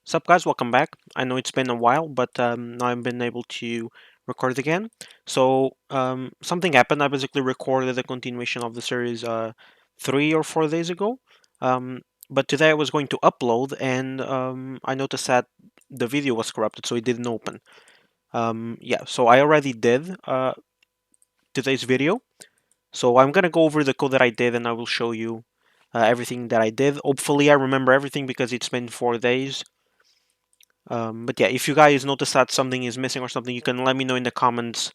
Sup guys, welcome back. I know it's been a while, but now I've been able to record again. So something happened. I basically recorded the continuation of the series 3 or 4 days ago. Um, but today I was going to upload and I noticed that the video was corrupted, so it didn't open. Yeah, so I already did today's video. So I'm gonna go over the code that I did and I will show you everything that I did. Hopefully I remember everything because it's been 4 days. But yeah, if you guys notice that something is missing or something, you can let me know in the comments,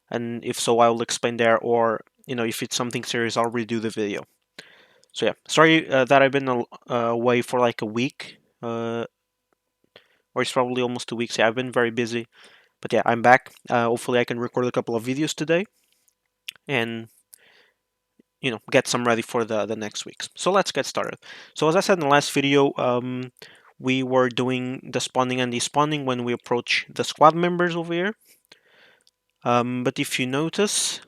and if so, I will explain there. Or if it's something serious, I'll redo the video. So yeah, sorry that I've been away for like a week, or it's probably almost 2 weeks. Yeah, I've been very busy, but yeah, I'm back. Hopefully, I can record a couple of videos today, and get some ready for the next weeks. So let's get started. So as I said in the last video, we were doing the spawning and despawning when we approach the squad members over here. But if you notice,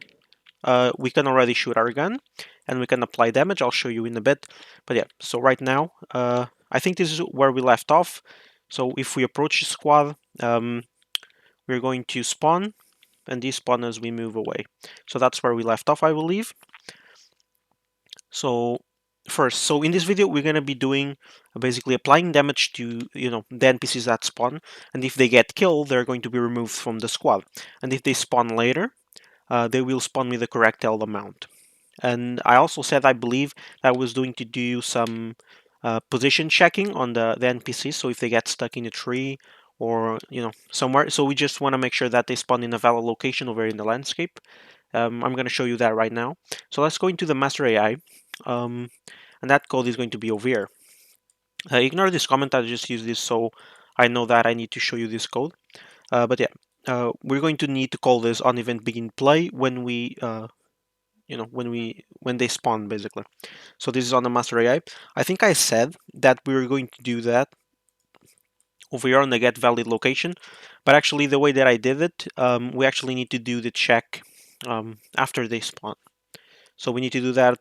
we can already shoot our gun and we can apply damage. I'll show you in a bit. But yeah, so right now, I think this is where we left off. So if we approach the squad, we're going to spawn and despawn as we move away. So that's where we left off, I believe. So first, so in this video, we're going to be doing basically applying damage to, the NPCs that spawn. And if they get killed, they're going to be removed from the squad. And if they spawn later, they will spawn me the correct held amount. And I also said I believe I was going to do some position checking on the NPCs. So if they get stuck in a tree or somewhere, so we just want to make sure that they spawn in a valid location over in the landscape. I'm going to show you that right now. So let's go into the master AI, and that code is going to be over here. Ignore this comment. I just use this so I know that I need to show you this code. But yeah, we're going to need to call this on event begin play when we when they spawn, basically. So this is on the master AI. I think I said that we were going to do that over here on the get valid location, but actually the way that I did it, we actually need to do the check after they spawn. So we need to do that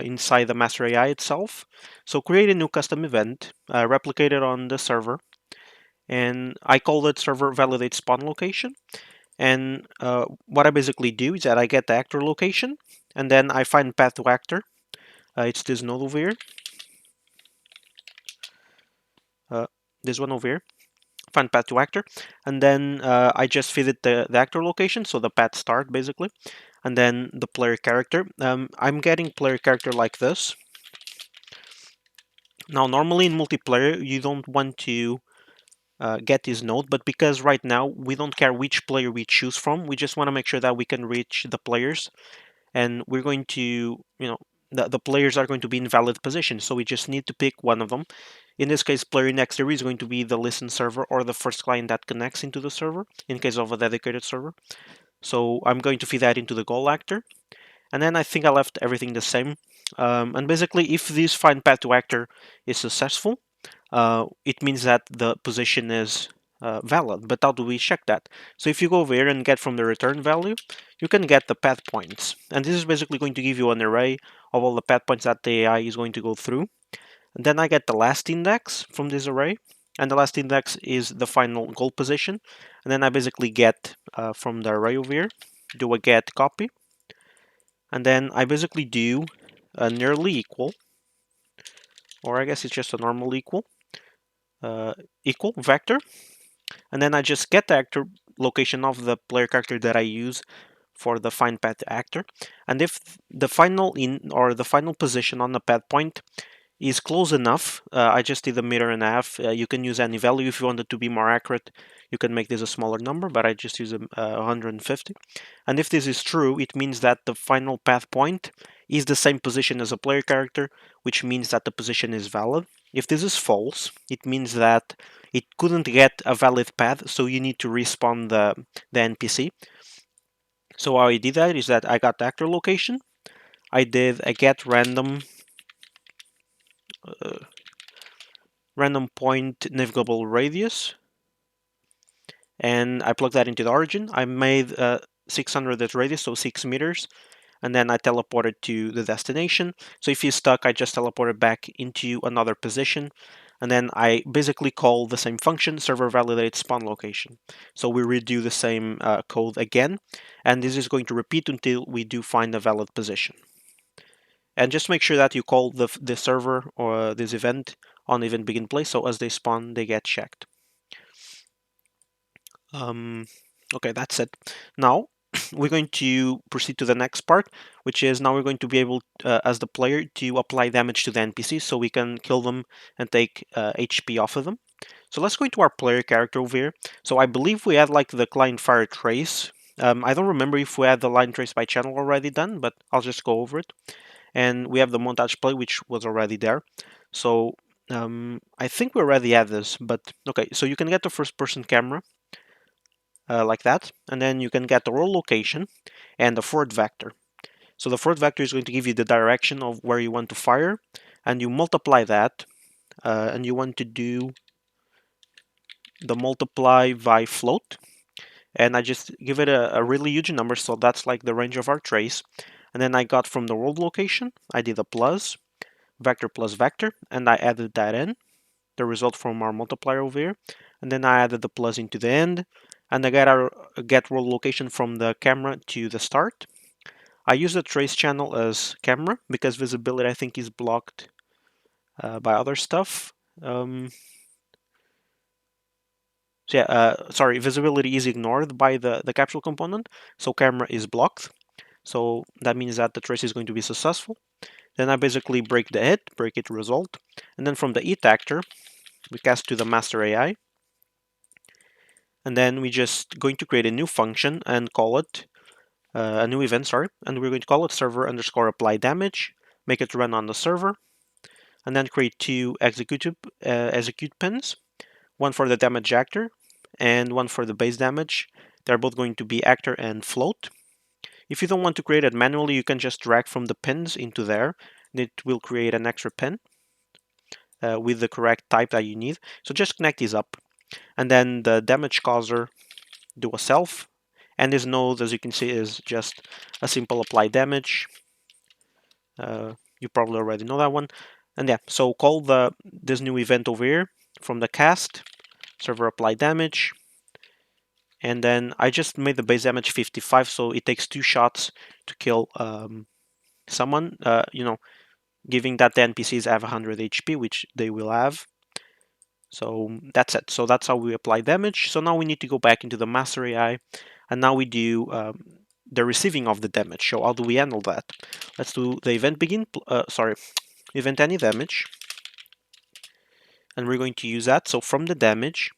inside the master AI itself. So create a new custom event, replicate it on the server, and I call it server validate spawn location. And what I basically do is that I get the actor location, and then I find path to actor. It's this node over here. This one over here. Find path to actor. And then I just feed it the actor location, so the path start, basically. And then the player character. I'm getting player character like this. Now, normally in multiplayer, you don't want to get this node, but because right now we don't care which player we choose from, we just want to make sure that we can reach the players, and we're going to, the players are going to be in valid position, so we just need to pick one of them. In this case, player next there is going to be the listen server or the first client that connects into the server in case of a dedicated server. So I'm going to feed that into the goal actor, and then I think I left everything the same. And basically, if this find path to actor is successful, it means that the position is valid. But how do we check that? So if you go over here and get from the return value, you can get the path points. And this is basically going to give you an array of all the path points that the AI is going to go through. And then I get the last index from this array. And the last index is the final goal position. And then I basically get from the array over here, do a get copy. And then I basically do a nearly equal, or I guess it's just a normal equal, equal vector. And then I just get the actor location of the player character that I use for the find path actor. And if the final in or the final position on the path point is close enough, I just did 1.5 meters. You can use any value if you want it to be more accurate. You can make this a smaller number, but I just use 150. And if this is true, it means that the final path point is the same position as a player character, which means that the position is valid. If this is false, it means that it couldn't get a valid path, so you need to respawn the NPC. So how I did that is that I got the actor location, I did a get random point navigable radius, and I plugged that into the origin. I made 600 as radius, so 6 meters, and then I teleported to the destination. So if you're stuck, I just teleported back into another position. and then I basically call the same function, server validate spawn location. So we redo the same code again, and this is going to repeat until we do find a valid position. And just make sure that you call the server or this event on event begin place, so as they spawn, they get checked. Okay, that's it. Now, we're going to proceed to the next part, which is now we're going to be able, as the player, to apply damage to the NPCs so we can kill them and take HP off of them. So let's go into our player character over here. So I believe we had like the client fire trace. I don't remember if we had the line trace by channel already done, but I'll just go over it. And we have the montage play, which was already there. So I think we already had this, but okay. So you can get the first person camera like that, and then you can get the role location and the forward vector. So the forward vector is going to give you the direction of where you want to fire, and you multiply that, and you want to do the multiply by float, and I just give it a really huge number, so that's like the range of our trace. And then I got from the world location, I did a plus vector, and I added that in, the result from our multiplier over here, and then I added the plus into the end, and I get our get world location from the camera to the start. I use the trace channel as camera because visibility I think is blocked by other stuff. So yeah, sorry, visibility is ignored by the capsule component, so camera is blocked. So that means that the trace is going to be successful. Then I basically break the hit, break it result, and then from the hit actor, we cast to the master AI, and then we just going to create a new function and call it a new event, sorry, and we're going to call it server underscore apply damage, make it run on the server, and then create two execute pins, one for the damage actor and one for the base damage. They're both going to be actor and float. If you don't want to create it manually, you can just drag from the pins into there, and it will create an extra pin with the correct type that you need. So just connect these up, and then the damage causer, do a self, and this node, as you can see, is just a simple apply damage. You probably already know that one. And yeah, so call this new event over here from the cast, server apply damage, and then I just made the base damage 55, so it takes 2 shots to kill someone, giving that the NPCs have 100 HP, which they will have. So that's it. So that's how we apply damage. So now we need to go back into the master AI, and now we do the receiving of the damage. So how do we handle that? Let's do the event begin, event any damage, and we're going to use that. So from the damage,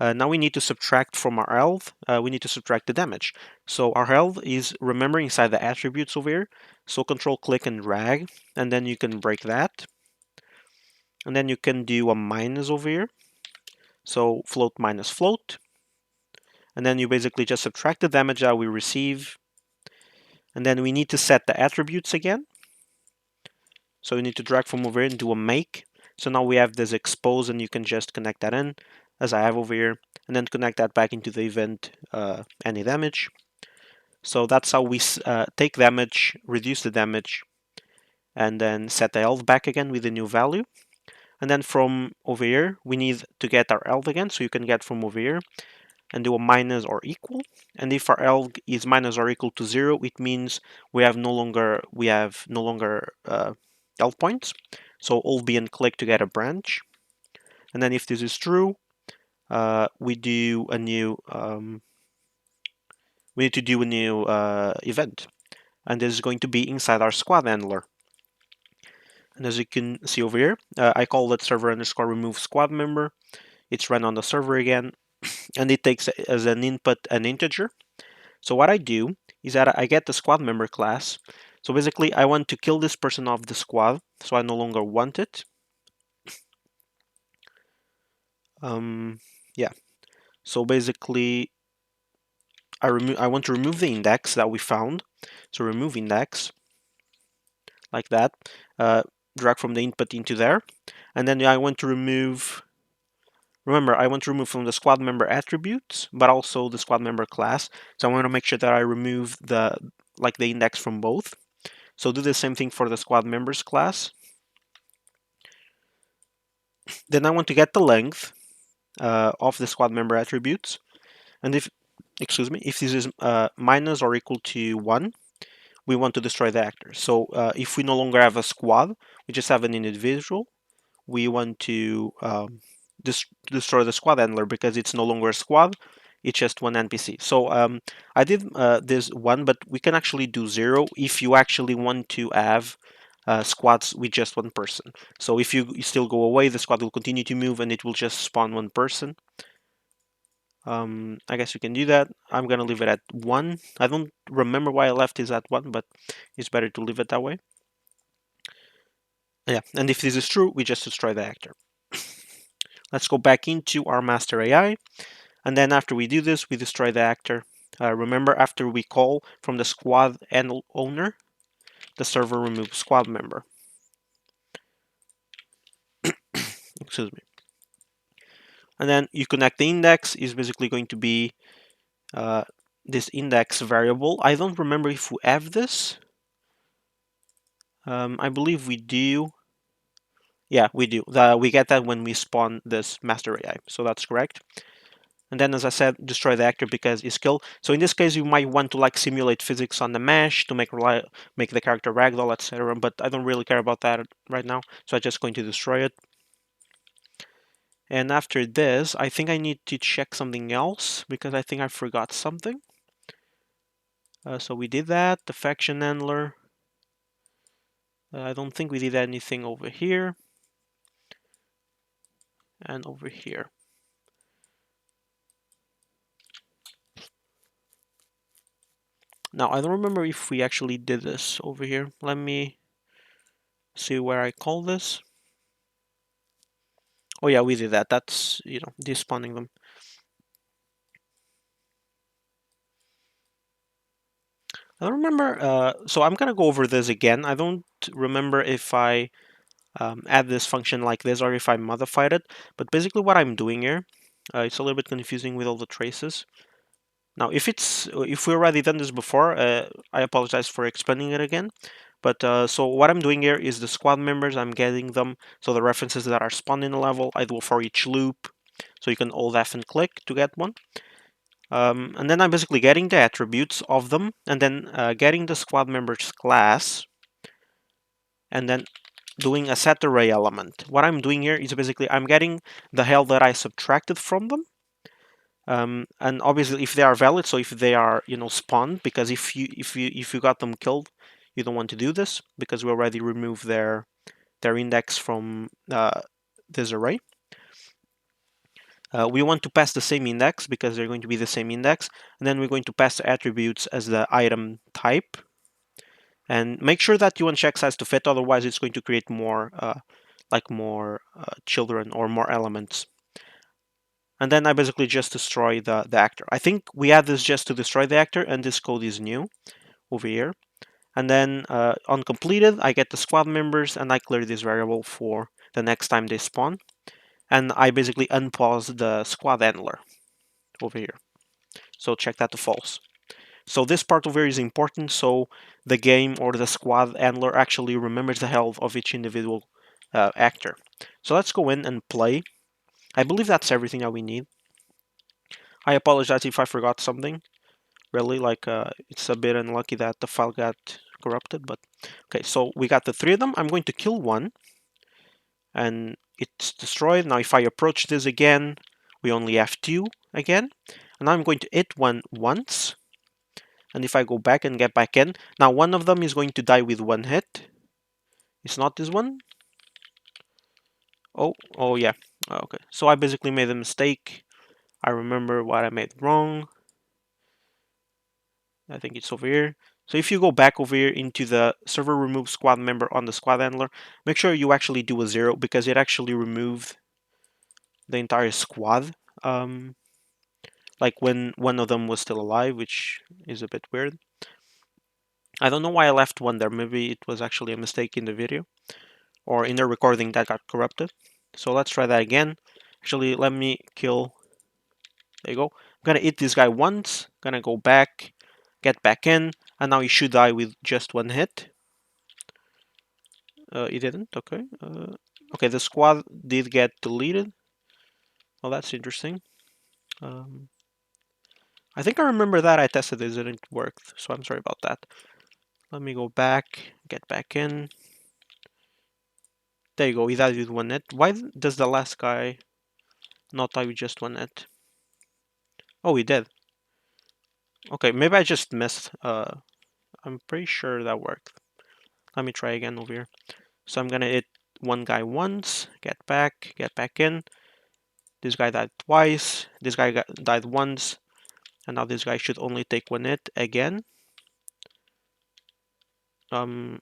now we need to subtract from our health, we need to subtract the damage. So our health is, remember, inside the attributes over here. So control click and drag, and then you can break that. And then you can do a minus over here. So float minus float. And then you basically just subtract the damage that we receive. And then we need to set the attributes again. So you need to drag from over here and do a make. So now we have this expose, and you can just connect that in, as I have over here, and then connect that back into the event any damage. So that's how we take damage, reduce the damage, and then set the health back again with the new value. And then from over here, we need to get our health again. So you can get from over here and do a minus or equal. And if our health is minus or equal to 0, it means we have no longer health points. So Alt B and click to get a branch. And then if this is true, we do a new we need to do a new event, and this is going to be inside our squad handler. And as you can see over here, I call it server underscore remove squad member. It's run on the server again, and it takes as an input an integer. So what I do is that I get the squad member class. So basically, I want to kill this person off the squad, so I no longer want it. Yeah. So basically, I want to remove the index that we found. So remove index like that. Drag from the input into there, and then I want to remove. Remember, I want to remove from the squad member attributes, but also the squad member class. So I want to make sure that I remove the index from both. So do the same thing for the squad members class. Then I want to get the length of the squad member attributes, and if this is minus or equal to 1, we want to destroy the actor. So if we no longer have a squad, we just have an individual, we want to destroy the squad handler because it's no longer a squad, it's just one NPC. So I did this 1, but we can actually do 0 if you actually want to have squads with just one person. So if you still go away, the squad will continue to move and it will just spawn one person. I guess we can do that. I'm gonna leave it at 1. I don't remember why I left it at 1, but it's better to leave it that way. Yeah, and if this is true, we just destroy the actor. Let's go back into our master AI, and then after we do this, we destroy the actor. Remember, after we call from the squad and owner, the server removes squad member. Excuse me. And then you connect the index is basically going to be this index variable. I don't remember if we have this. I believe we do. Yeah, we do. We get that when we spawn this master AI, so that's correct. And then, as I said, destroy the actor because it's killed. So in this case, you might want to like simulate physics on the mesh to make the character ragdoll, etc. But I don't really care about that right now, so I'm just going to destroy it. And after this, I think I need to check something else because I think I forgot something. So we did that, the faction handler. I don't think we did anything over here and over here. Now, I don't remember if we actually did this over here. Let me see where I call this. Oh yeah, we did that. That's, despawning them. I don't remember, so I'm gonna go over this again. I don't remember if I add this function like this or if I modified it, but basically what I'm doing here, it's a little bit confusing with all the traces. Now, if we already done this before, I apologize for explaining it again. But so what I'm doing here is the squad members, I'm getting them, so the references that are spawned in a level, I do for each loop, so you can Alt F and click to get one. And then I'm basically getting the attributes of them, and then getting the squad members class, and then doing a set array element. What I'm doing here is basically I'm getting the health that I subtracted from them, and obviously if they are valid, so if they are spawned, because if you got them killed, you don't want to do this because we already removed their index from this array. We want to pass the same index because they're going to be the same index, and then we're going to pass the attributes as the item type, and make sure that you uncheck size to fit, otherwise it's going to create more children or more elements. And then I basically just destroy the actor. I think we add this just to destroy the actor, and this code is new over here. And then on completed, I get the squad members, and I clear this variable for the next time they spawn. And I basically unpause the squad handler over here. So check that to false. So this part over here is important, so the game or the squad handler actually remembers the health of each individual actor. So let's go in and play. I believe that's everything that we need. I apologize if I forgot something. Really, it's a bit unlucky that the file got corrupted, but okay, so we got the 3 of them. I'm going to kill one, and it's destroyed. Now if I approach this again, we only have 2 again, and I'm going to hit one once, and if I go back and get back in, now one of them is going to die with 1 hit. It's not this one. Oh yeah, okay, so I basically made a mistake. I remember what I made wrong. I think it's over here. So if you go back over here into the server remove squad member on the squad handler, make sure you actually do a 0 because it actually removed the entire squad. Like when one of them was still alive, which is a bit weird. I don't know why I left one there. Maybe it was actually a mistake in the video or in the recording that got corrupted. So let's try that again. Actually, let me kill. There you go. I'm gonna hit this guy once. Gonna go back, get back in, and now he should die with just 1 hit. He didn't. Okay. Okay, the squad did get deleted. Well, that's interesting. I think I remember that I tested this and it worked, so I'm sorry about that. Let me go back, get back in. There you go, he died with one net. Why does the last guy not die with just one net? Oh, he did. Okay, maybe I just missed. I'm pretty sure that worked. Let me try again over here. So I'm gonna hit one guy once, get back in. This guy died twice. This guy died once, and now this guy should only take one hit again. Um,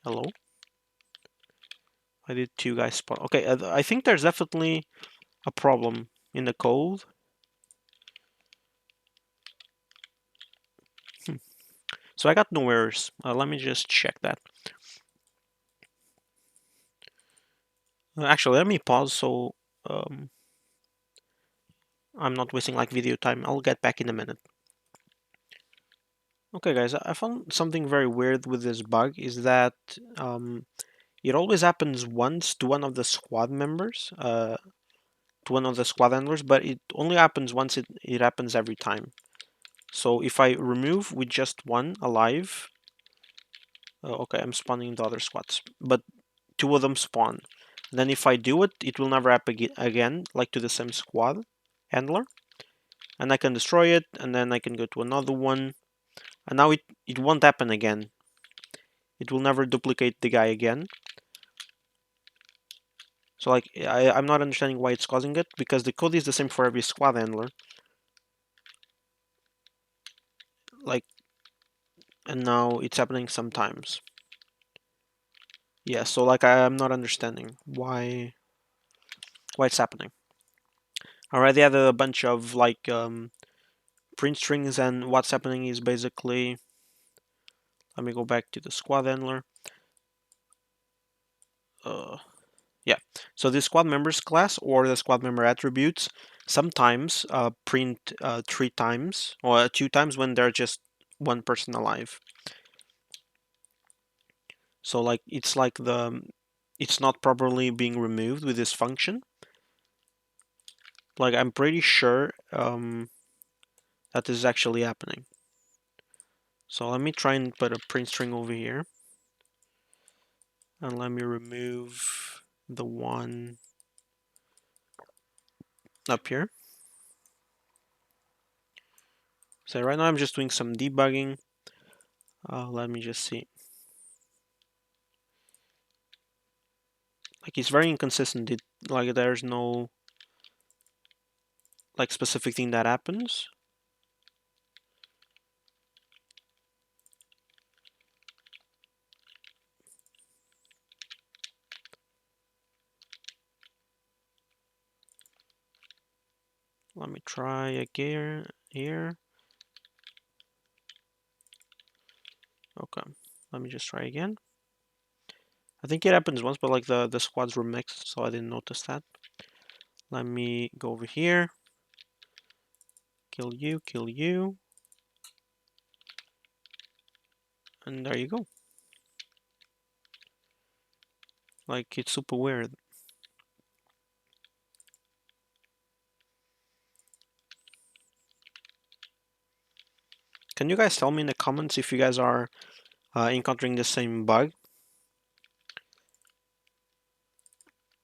hello. I did two guys spawn. Okay, I think there's definitely a problem in the code. So I got no errors. Let me just check that. Actually, let me pause so um, I'm not wasting like video time. I'll get back in a minute. Okay, guys, I found something very weird with this bug is that it always happens once to one of the squad members, to one of the squad handlers, but it only happens once. It happens every time. So if I remove with just one alive, okay, I'm spawning the other squads, but two of them spawn. And then if I do it, it will never happen again, like to the same squad handler. And I can destroy it, and then I can go to another one. And now it won't happen again. It will never duplicate the guy again. So like I'm not understanding why it's causing it, because the code is the same for every squad handler. Like, and now it's happening sometimes. Yeah, so like I'm not understanding why it's happening. I already added a bunch of like print strings, and what's happening is basically, let me go back to the squad handler. Yeah, so the squad members class or the squad member attributes sometimes print 3 times or 2 times when they're just one person alive. So like it's not properly being removed with this function. Like I'm pretty sure that this is actually happening. So let me try and put a print string over here, and let me remove the one up here. So right now I'm just doing some debugging. Let me just see. Like it's very inconsistent. Like there's no like specific thing that happens. Let me try again here. Okay, let me just try again. I think it happens once, but like the squads were mixed, so I didn't notice that. Let me go over here. Kill you, and there you go. Like it's super weird. Can you guys tell me in the comments if you guys are encountering the same bug?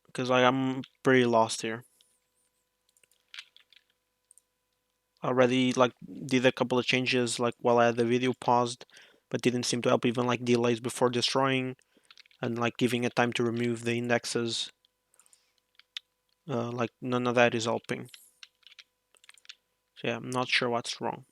Because like I'm pretty lost here. Already like did a couple of changes like while I had the video paused, but didn't seem to help, even like delays before destroying and like giving it time to remove the indexes. Like none of that is helping. So yeah, I'm not sure what's wrong.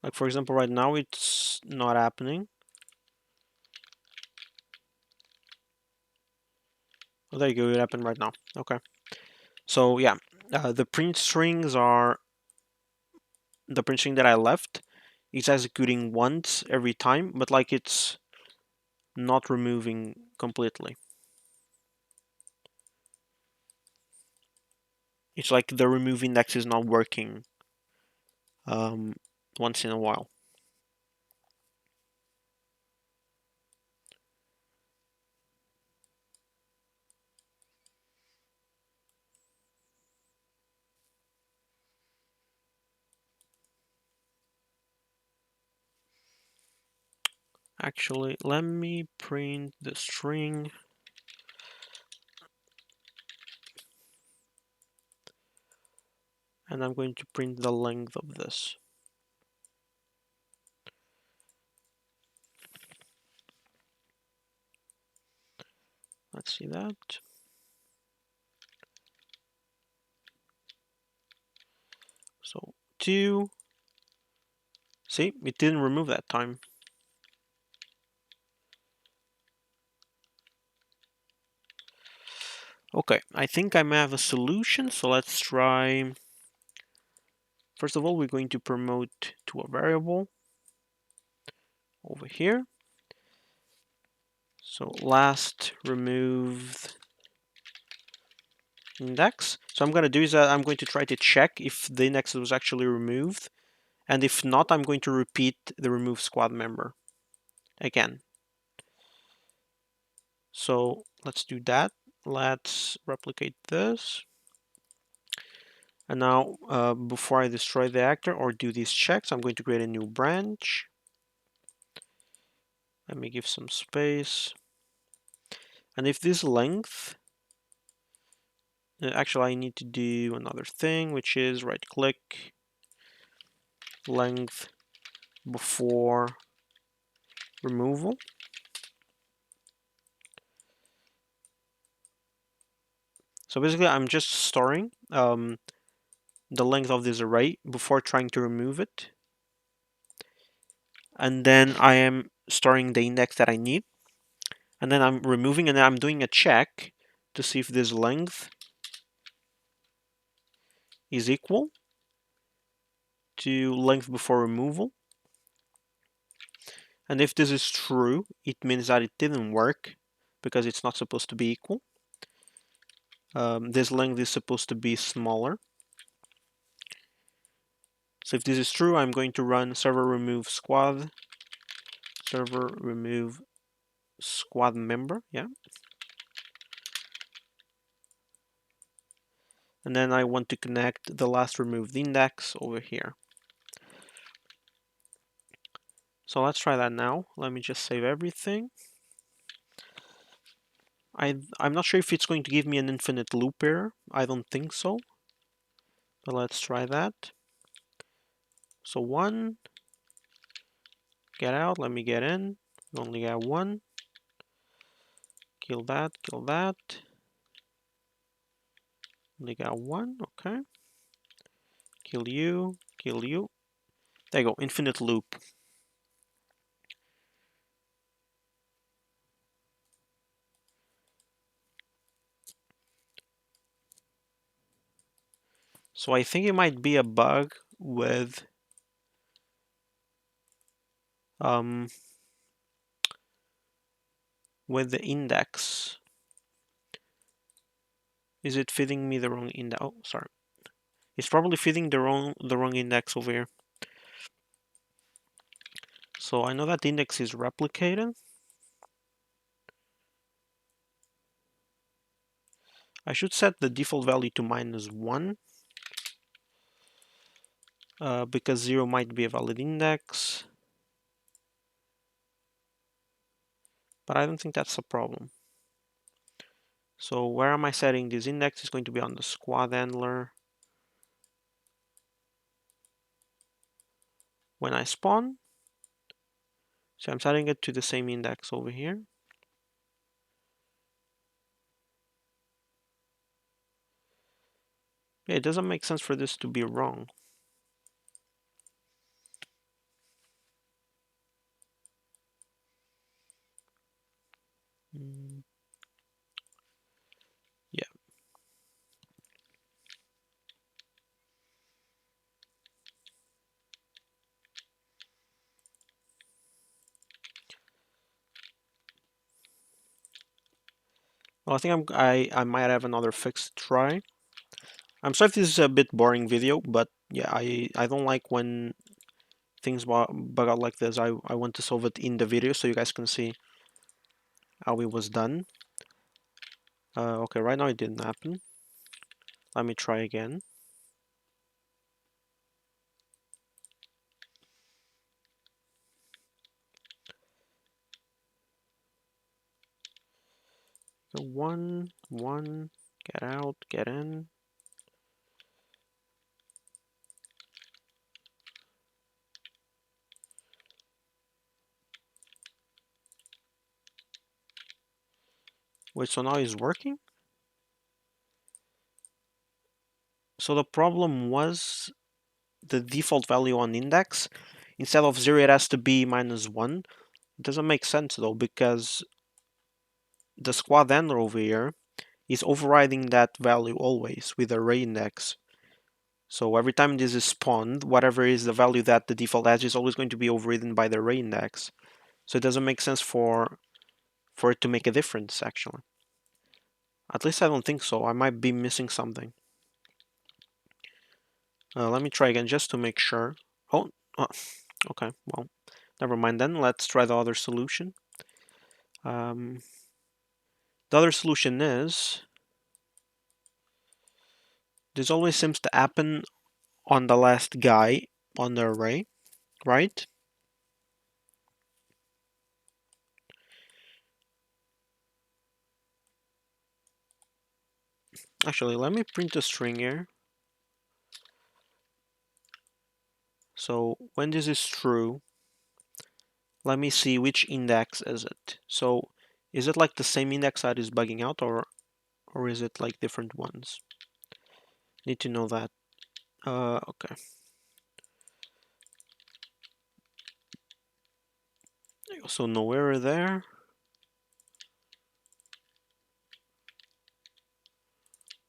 Like for example, right now it's not happening. Oh, there you go, it happened right now. Okay. So yeah, the print strings are the print string that I left. It's executing once every time, but like it's not removing completely. It's like the remove index is not working once in a while. Actually, let me print the string. And I'm going to print the length of this. Let's see that. So 2. See, it didn't remove that time. Okay, I think I may have a solution, so let's try. First of all, we're going to promote to a variable over here. So last removed index. So I'm going to do is I'm going to try to check if the index was actually removed. And if not, I'm going to repeat the remove squad member again. So let's do that. Let's replicate this. And now, before I destroy the actor or do these checks, I'm going to create a new branch. Let me give some space. And if this length, actually I need to do another thing, which is right click, length before removal. So basically I'm just storing the length of this array before trying to remove it. And then I am storing the index that I need. And then I'm removing, and then I'm doing a check to see if this length is equal to length before removal. And if this is true, it means that it didn't work because it's not supposed to be equal. This length is supposed to be smaller. So if this is true, I'm going to run server remove squad, server remove squad member, yeah. And then I want to connect the last removed index over here. So let's try that now. Let me just save everything. I'm not sure if it's going to give me an infinite loop error. I don't think so. But let's try that. So 1, get out, let me get in. We only got 1. Kill that, kill that. Only got 1, okay. Kill you, kill you. There you go, infinite loop. So I think it might be a bug with the index. Is it feeding me the wrong index? Oh, sorry. It's probably feeding the wrong index over here. So I know that the index is replicated. I should set the default value to -1 because 0 might be a valid index. But I don't think that's a problem. So where am I setting this index? Is going to be on the squad handler. When I spawn, so I'm setting it to the same index over here. Yeah, it doesn't make sense for this to be wrong. Yeah. Well, I think I might have another fix to try. I'm sorry if this is a bit boring video, but yeah, I don't like when things bug out like this. I want to solve it in the video so you guys can see how it was done. Okay, right now it didn't happen. Let me try again. So 1, 1, get out, get in. Wait, so now it's working? So the problem was the default value on index. Instead of 0, it has to be -1. It doesn't make sense though, because the squad ender over here is overriding that value always with array index. So every time this is spawned, whatever is the value that the default has is always going to be overridden by the array index. So it doesn't make sense for it to make a difference, actually. At least I don't think so. I might be missing something. Let me try again just to make sure. Oh, okay, well, never mind then. Let's try the other solution. The other solution is this always seems to happen on the last guy on the array, right? Actually, let me print a string here. So when this is true, let me see which index is it. So is it like the same index that is bugging out, or is it like different ones? Need to know that. Okay. So no error there.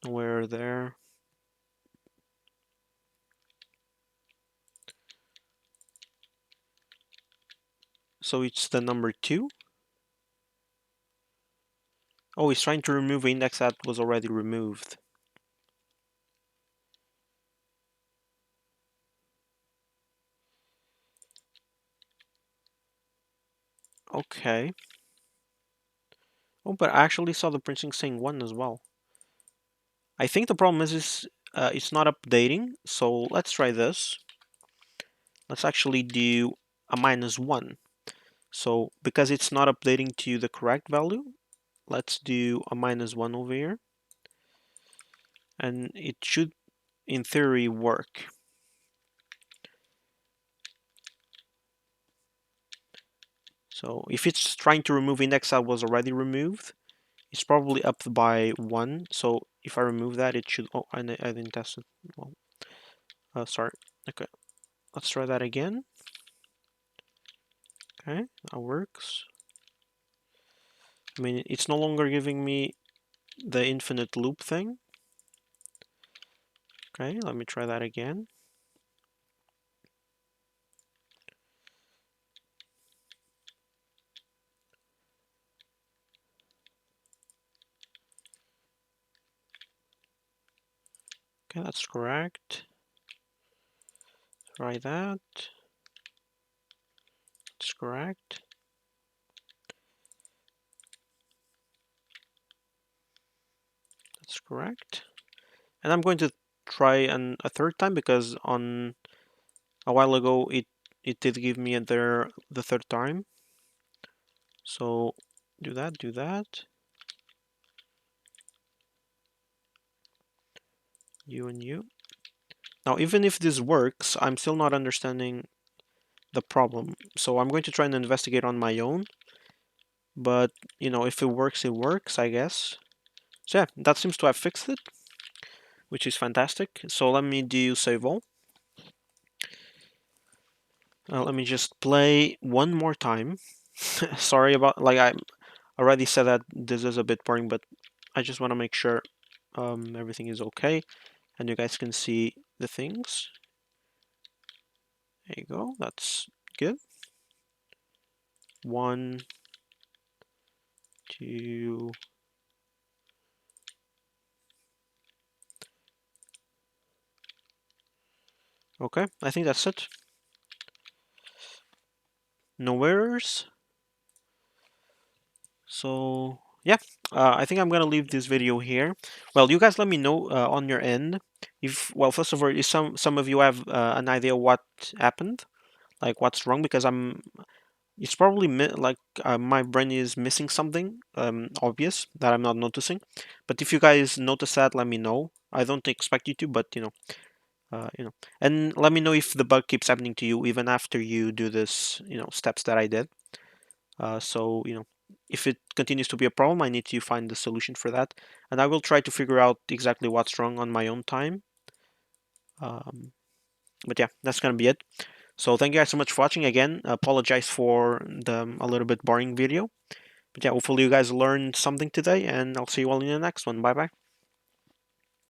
No error there. So it's the number 2. Oh, he's trying to remove an index that was already removed. Okay. Oh, but I actually saw the printing saying 1 as well. I think the problem is it's not updating. So let's try this. Let's actually do a -1. So because it's not updating to the correct value, let's do a -1 over here. And it should, in theory, work. So if it's trying to remove index that was already removed, it's probably up by 1. So if I remove that, it should... Oh, I didn't test it. Well, sorry. Okay, let's try that again. Okay, that works. I mean, it's no longer giving me the infinite loop thing. Okay, let me try that again. Okay, that's correct. Try that. That's correct. That's correct. And I'm going to try a third time, because on a while ago it did give me the third time. So do that, do that. You and you. Now, even if this works, I'm still not understanding the problem. So I'm going to try and investigate on my own. But, you know, if it works, I guess. So yeah, that seems to have fixed it, which is fantastic. So let me do save all. Let me just play one more time. Sorry about, like, I already said that this is a bit boring, but I just want to make sure everything is okay and you guys can see the things. There you go, that's good. 1, 2, Okay, I think that's it. No errors. So yeah, I think I'm gonna leave this video here. Well, you guys let me know on your end if, well, first of all, if some of you have an idea what happened, like what's wrong, because it's probably like my brain is missing something obvious that I'm not noticing. But if you guys notice that, let me know. I don't expect you to, but and let me know if the bug keeps happening to you even after you do this, steps that I did. So, if it continues to be a problem, I need to find the solution for that. And I will try to figure out exactly what's wrong on my own time. Um, but yeah, that's going to be it. So thank you guys so much for watching. Again, apologize for the a little bit boring video. But yeah, hopefully you guys learned something today, and I'll see you all in the next one. Bye bye.